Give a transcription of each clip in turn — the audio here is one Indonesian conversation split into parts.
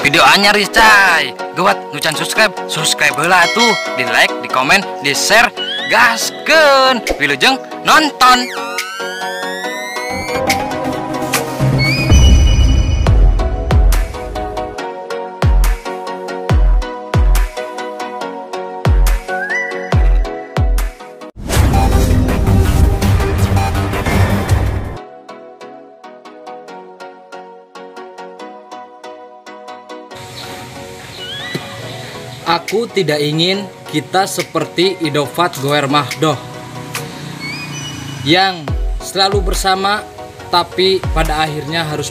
video anyar cai. Gawat nucan subscribe heula tuh, di like, di komen, di share, gaskeun. Wilujeng nonton. Aku tidak ingin kita seperti Idofat Goer Mahdoh yang selalu bersama tapi pada akhirnya harus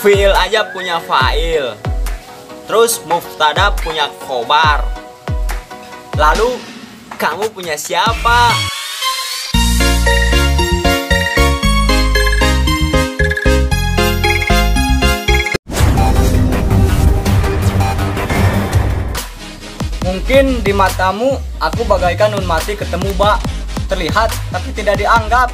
Fiil aja punya fa'il, terus mubtada punya khobar, lalu kamu punya siapa? Mungkin di matamu aku bagaikan nun mati ketemu bak, terlihat tapi tidak dianggap.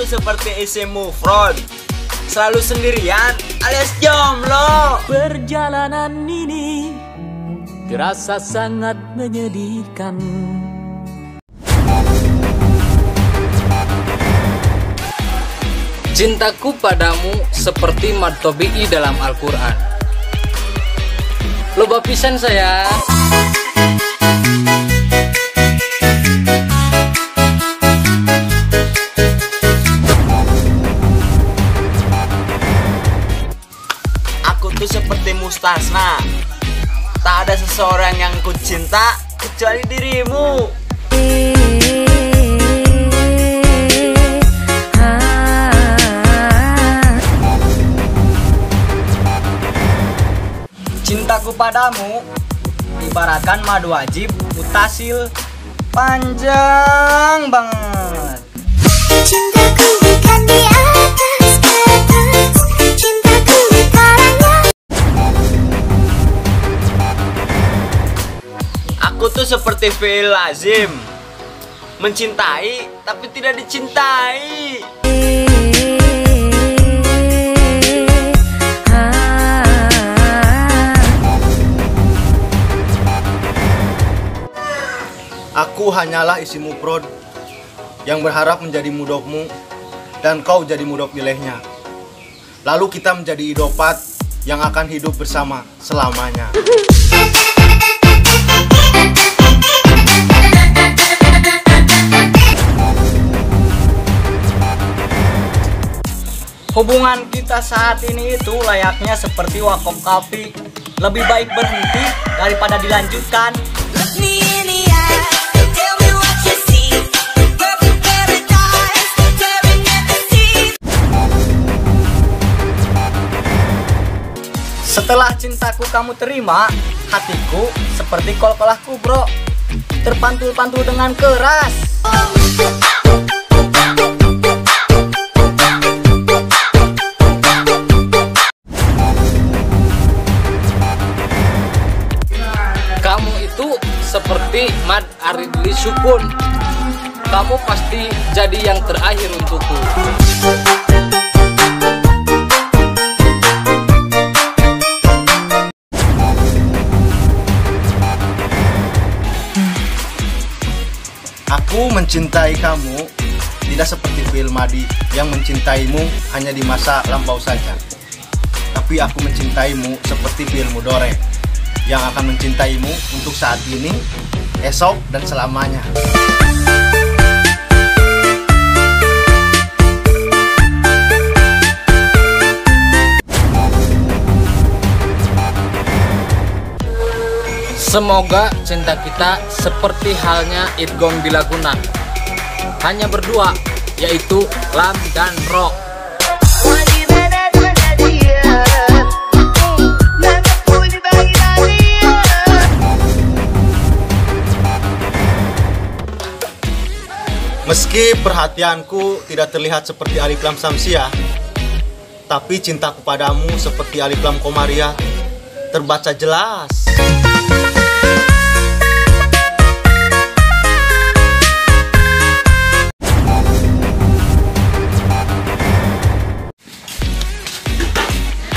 Seperti isim mufrad, selalu sendirian alias jomblo. Perjalanan ini terasa sangat menyedihkan. cintaku padamu seperti mad tabi'i dalam Al-Quran. Loba pisan sayang. Itu seperti mustasna, tak ada seseorang yang ku cinta kecuali dirimu. Cintaku padamu ibaratkan madu wajib mutasil, panjang banget. Cintaku bukan di atas kertas, cintaku karena Aku tuh seperti fi'il lazim, mencintai tapi tidak dicintai. Aku hanyalah isim mufrad yang berharap menjadi mudhofmu dan kau jadi mudhof ilaihnya. Lalu kita menjadi idofat yang akan hidup bersama selamanya. Hubungan kita saat ini itu layaknya seperti wakaf kafi, lebih baik berhenti daripada dilanjutkan. Setelah cintaku kamu terima, hatiku seperti kol-kolah kubro, terpantul-pantul dengan keras. Kamu itu seperti mad aridli sukun. Kamu pasti jadi yang terakhir untukku. Aku mencintai kamu tidak seperti fi'il madi yang mencintaimu hanya di masa lampau saja. Tapi aku mencintaimu seperti fi'il mudhari yang akan mencintaimu untuk saat ini, esok, dan selamanya. Semoga cinta kita seperti halnya idgham bila guna, hanya berdua, yaitu lam dan ro. Meski perhatianku tidak terlihat seperti Alif Lam Samsiah, tapi cintaku padamu seperti Alif Lam Komariah terbaca jelas.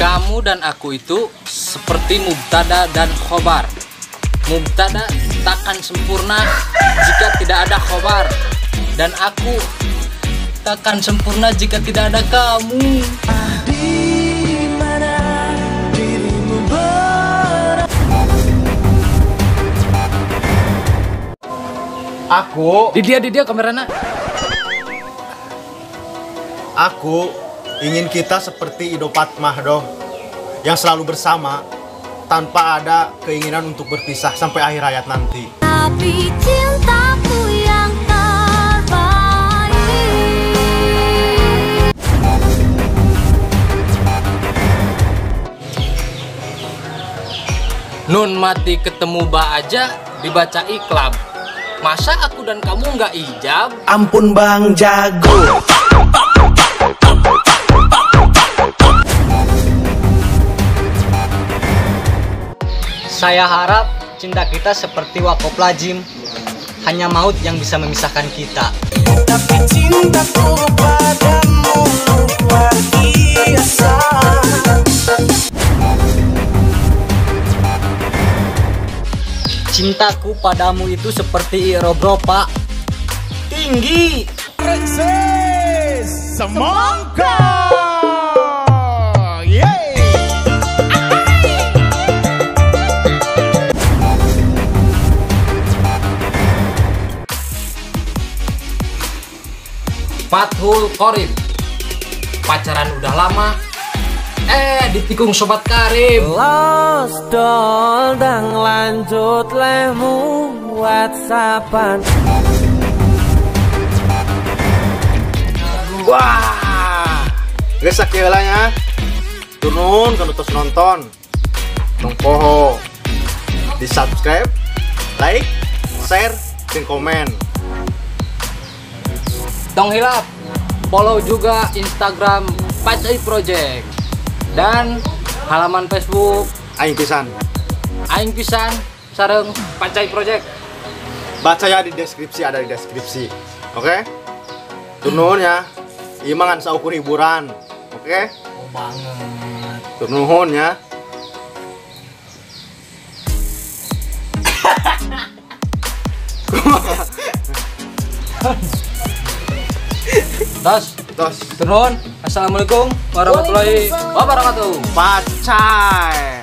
Kamu dan aku itu seperti mubtada dan khobar. Mubtada takkan sempurna jika tidak ada khobar, dan aku takkan sempurna jika tidak ada kamu. Aku Di dia kameranya. Aku ingin kita seperti Ido Patmah doh, yang selalu bersama tanpa ada keinginan untuk berpisah sampai akhir hayat nanti. Tapi cintaku yang terbaik. Nun mati ketemu ba aja dibaca iklam. Masa aku dan kamu nggak ijab? Ampun Bang Jago. Saya harap cinta kita seperti wakop lazim, hanya maut yang bisa memisahkan kita. Tapi cintaku padamu luar biasa. Cintaku padamu itu seperti Irobropa, tinggi. Semangka. Fathul Qorib, pacaran udah lama, ditikung Sobat Karim. Los dol dan lanjut lemu WhatsAppan. Wah, guys sakieulah turun kalau terus nonton, tong poho, di subscribe, like, share, dan komen. Tong hilap, follow juga Instagram Pacai Project dan halaman Facebook Aing pisan, Aing Pisan sareng Pacai Project. baca ya di deskripsi, ada di deskripsi. Oke? Turun ya, imangan saukur hiburan. Oke? Oh banget. Turun ya. Tos, turun. Assalamualaikum warahmatullahi wabarakatuh. Pacai.